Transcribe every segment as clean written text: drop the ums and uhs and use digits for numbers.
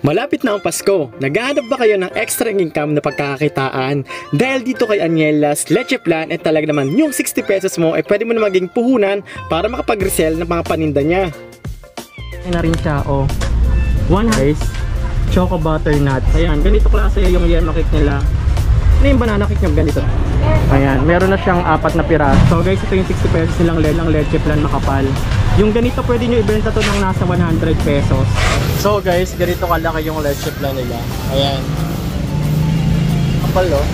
Malapit na ang Pasko. Naghahanap ba kayo ng extra income na pagkakakitaan? Dahil dito kay Aniela's Leche Plan ay talaga naman yung 60 pesos mo ay pwede mo na maging puhunan para makapag-resell ng mga paninda niya. Ay na rin siya, oh. One guys, choco butternut. Ayan, ganito klase yung yellow cake nila. Ano yung banana cake yung ganito? Ayan, meron na siyang 4 na piraso. So guys, ito yung 60 pesos nilang Leche Plan makapal. Yung ganito pwede nyo ibenta to ng nasa 100 pesos. So guys, ganito kalaki yung Leche Plan nila. Ayan. Kapal, oh.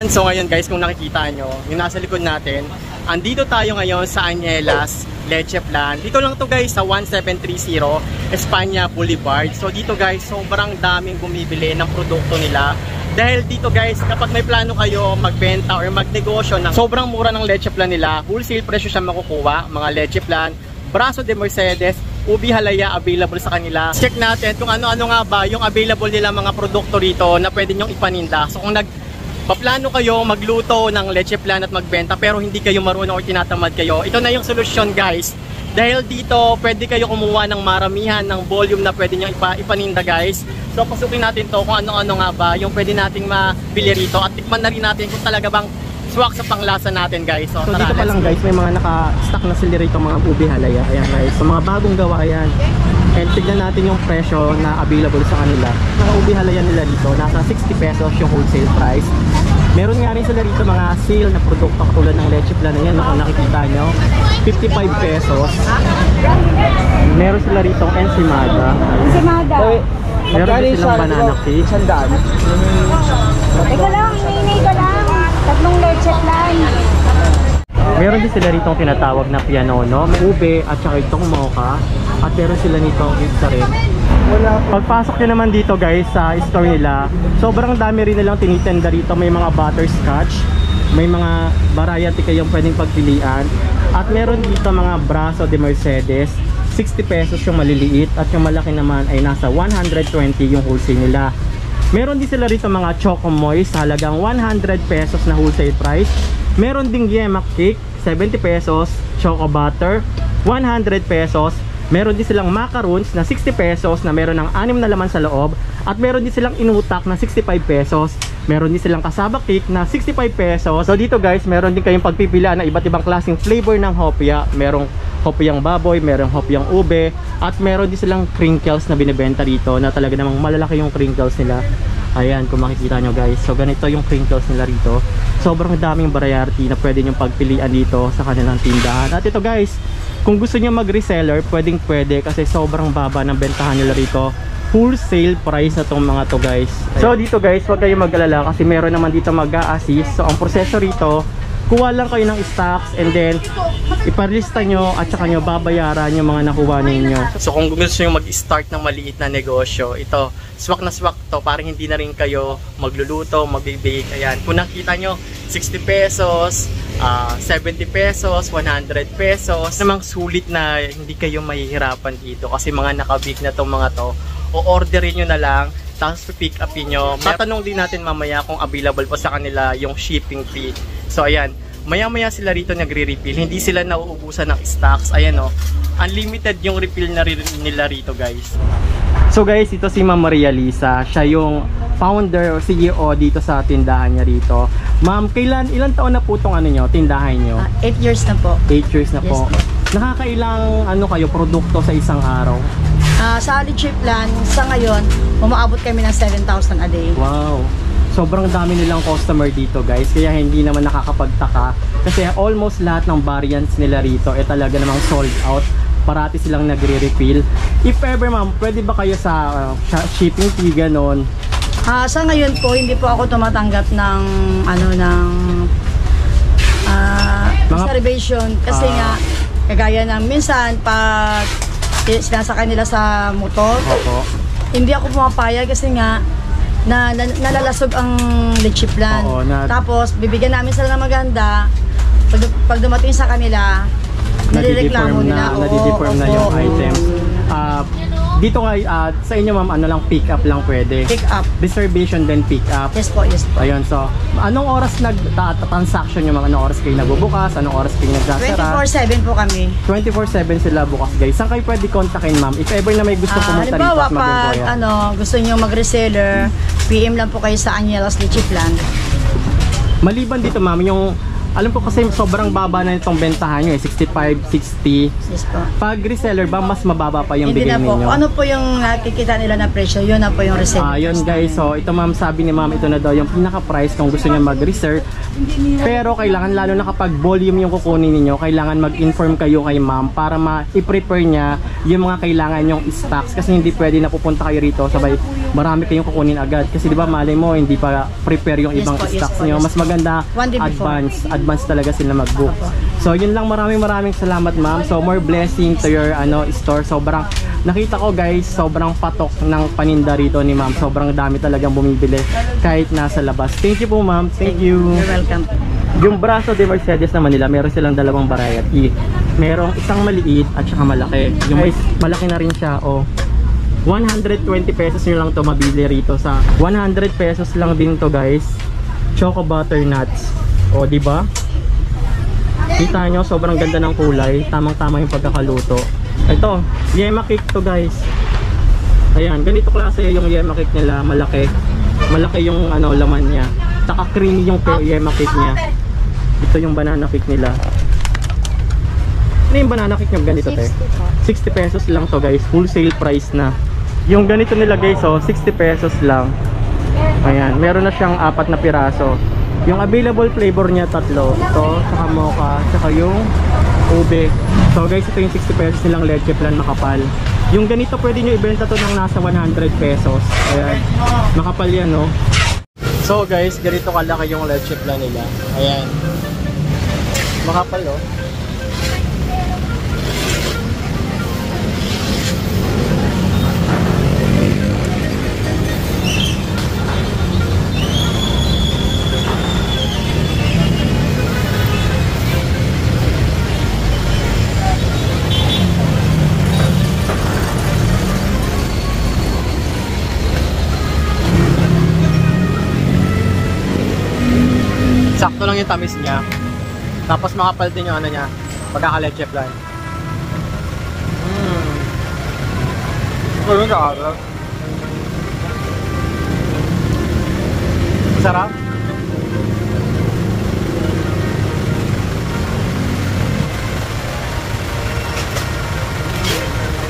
So ngayon guys, kung nakikita nyo, yung nasa likod natin, andito tayo ngayon sa Aniela's Leche Plan. Dito lang to guys sa 1730 Espanya Boulevard. So dito guys, sobrang daming bumibili ng produkto nila. Dahil dito guys, kapag may plano kayo magbenta or magnegosyo ng sobrang mura ng Leche Plan nila, wholesale presyo siya makukuha. Mga Leche Plan, Brazo de Mercedes, Ubi Halaya available sa kanila. Check natin kung ano-ano nga ba yung available nila mga produkto rito na pwede nyong ipaninda. So kung paplano kayo magluto ng Leche Plan at magbenta pero hindi kayo marunong o tinatamad kayo, ito na yung solusyon guys. Dahil dito pwede kayo kumuha ng maramihan ng volume na pwede nyo ipaninda guys. So pasukin natin to kung ano-ano nga ba yung pwede nating mabili rito at tikman na rin natin kung talaga bang swak sa panglasa natin guys. So dito pa lang guys, may mga naka-stock na sila rito mga Ubi Halaya. Ayan guys, so mga bagong gawa yan. And tignan natin yung presyo na available sa kanila. Mga Ubi Halaya nila dito, nasa 60 pesos yung wholesale price. Meron nga rin sila rito mga sale na produkto katulad ng Leche Plan na yan, kung nakikita nyo, 55 pesos. Meron sila rito ensimada. Meron din silang banana cake. Ika lang, hinihintay ka lang. 3 Leche Plan. Meron din sila rito tinatawag na pianono, may ube at saka itong mocha. At meron sila nito isa rin. Pagpasok nyo naman dito guys sa store nila, sobrang dami rin nilang tinitenda rito. May mga butterscotch, may mga variety kayong pwedeng pagpilian. At meron dito mga Brazo de Mercedes, 60 pesos yung maliliit at yung malaki naman ay nasa 120 yung wholesale nila. Meron din sila rito mga Choco Moist, halagang 100 pesos na wholesale price. Meron ding Yema Cake, 70 pesos, Choco Butter, 100 pesos. Meron din silang macaroons na 60 pesos na meron ng 6 na laman sa loob. At meron din silang inutak na 65 pesos. Meron din silang kasaba cake na 65 pesos. So dito guys, meron din kayong pagpipilian ng iba't ibang klaseng flavor ng hopya. Merong hopyang baboy, merong hopyang ube. At meron din silang crinkles na binibenta rito na talaga namang malalaki yung crinkles nila. Ayan, kung makikita nyo guys. So ganito yung crinkles nila rito. Sobrang daming variety na pwede nyong pagpilian dito sa kanilang tindahan. At ito guys, kung gusto nyo mag-reseller, pwede kasi sobrang baba ng bentahan nila rito. Wholesale price na tong mga to guys. So dito guys, huwag kayong mag-alala kasi meron naman dito mag-a-assist. So ang proseso rito, kuha lang kayo ng stocks and then iparlista nyo at saka nyo babayaran yung mga nakuha ninyo. So kung gusto nyo mag-start ng maliit na negosyo, ito, swak na swak to, parang hindi na rin kayo magluluto, magbibake. Ayan, kung nakita nyo, 60 pesos, 70 pesos, 100 pesos. Namang sulit na hindi kayo mahihirapan dito kasi mga nakabake na tong mga to. O orderin nyo na lang, tapos pick upin nyo. Tatanong din natin mamaya kung available po sa kanila yung shipping fee. So ayan, maya-maya sila rito nagre-refill. Hindi sila nauubusan ng stocks. Ayan o, unlimited yung refill na nila rito guys. So guys, ito si Ma'am Maria Lisa. Siya yung founder o CEO dito sa tindahan niya rito. Ma'am, ilang taon na po itong tindahan nyo? 8 years na po. 8 years na po. Yes. Nakakailang kayo produkto sa isang araw? Sa Leche Plan, sa ngayon, umaabot kami ng 7,000 a day. Wow! Sobrang dami nilang customer dito guys, kaya hindi naman nakakapagtaka kasi almost lahat ng variants nila rito talaga namang sold out. Parati silang nagre-refill. If ever ma'am, pwede ba kayo sa shipping fee ganon? Sa ngayon po, hindi po ako tumatanggap ng reservation kasi nga kagaya ng minsan pag sinasakay nila sa motor, hindi ako pumapayag kasi nga nalalasog ang Leche Plan. Tapos bibigyan namin sila ng maganda. Pag dumating sa kanila, nadireklamo nila. Nadideform na yung items. Dito nga, sa inyo ma'am, ano lang, pick up lang pwede. Pick up. Reservation then pick up. Yes po, yes po. Ayun, so, anong oras nag-transaction nyo ma'am? Anong oras kayo nagbubukas? Anong oras kayo nagsasara? 24/7 po kami. 24/7 sila bukas guys. Saan kayo pwede kontakin ma'am? If ever na may gusto pumunta rito Halimbawa, at pag mag-enjoy. gusto niyo mag-reseller, PM lang po kayo sa Angelas Leche Plan. Maliban dito ma'am, yung alam ko kasi sobrang baba na itong bentahan nyo 65, 60. Yes po. Pag reseller ba, mas mababa pa yung Hindi bigay na po. ninyo? Kung ano po yung nakikita nila na presyo, yun na po yung reseller. Yun guys, so ito ma'am, sabi ni ma'am, ito na daw yung pinaka-price kung gusto niya mag-reserve. Pero kailangan, lalo na kapag volume yung kukunin ninyo, kailangan mag-inform kayo kay ma'am para i-prepare niya yung mga kailangan yung stocks. Kasi hindi pwede na pupunta kayo rito, sabay marami kayong kukunin agad. Kasi di ba malay mo, hindi pa prepare yung ibang stocks niyo. Mas maganda advance talaga sila mag-book. So yun lang, maraming salamat ma'am. So more blessing to your store. Sobrang nakita ko guys, sobrang patok ng paninda rito ni ma'am. Sobrang dami talagang bumibili kahit nasa labas. Thank you po ma'am. Thank you. You're welcome. Yung Braso de Mercedes naman nila, meron silang dalawang variety. Merong isang maliit at saka malaki. Yung malaki na rin siya, 120 pesos nyo lang to mabili rito sa 100 pesos lang din to guys. Choco butter nuts. Di ba? Kita nyo, sobrang ganda ng kulay. Tamang-tama yung pagkakaluto. Ito, yema cake to guys. Ayan, ganito klase yung yema cake nila, malaki. Malaki yung laman niya. Saka creamy yung yema cake niya. Ito yung banana cake nila. Ano yung banana cake nyo ganito, te? 60 pesos lang to guys. Wholesale price na. Yung ganito nila guys, 60 pesos lang. Ayan, meron na siyang 4 na piraso. Yung available flavor niya 3. Ito, saka mocha, saka yung ube. So guys, ito yung 60 pesos nilang leche plan makapal. Yung ganito pwede nyo ibenta to ng nasa 100 pesos. Ayan, makapal yan, no? So guys, ganito kalaki yung leche plan nila. Ayan, makapal, no? Sakto lang yung tamis niya. Tapos makapal din yung niya, pagkaka-leche plan. Yung sarap. Sarap.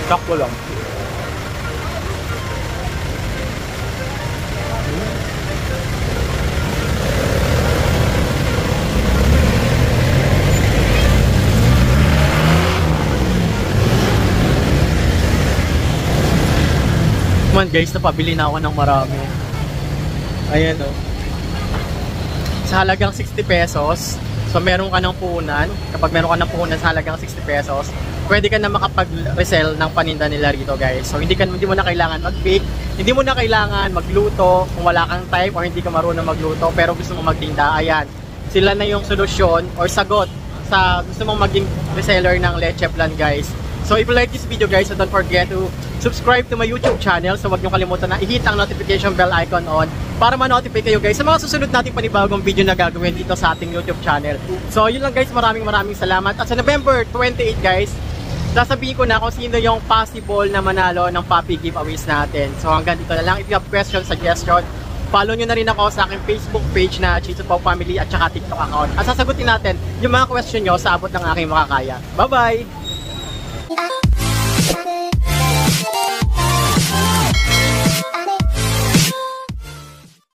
Sakto lang. Guys, napabili na ako ng marami. Ayan, sa halagang 60 pesos. So meron ka ng puhunan. Kapag meron ka ng puhunan sa halagang 60 pesos, pwede ka na makapag-resell ng paninda nila rito guys. So hindi mo na kailangan mag-bake, hindi mo na kailangan magluto kung wala kang time or hindi ka marunong magluto pero gusto mo magtinda. Ayan, sila na yung solusyon or sagot sa gusto mong maging reseller ng leche plan guys. So if you like this video guys, so don't forget to subscribe to my YouTube channel. So huwag niyo kalimutan na i-hit ang notification bell icon on para ma-notify kayo guys sa mga susunod nating panibagong video na gagawin dito sa ating YouTube channel. So yun lang guys, maraming salamat. At sa November 28 guys, sasabihin ko na kung sino yung possible na manalo ng puppy giveaways natin. So hanggang dito na lang. If you have questions, suggestion, follow nyo na rin ako sa aking Facebook page na Chizu Pao Family at saka TikTok account. At sasagutin natin yung mga question nyo sa abot ng aking makakaya. Bye-bye!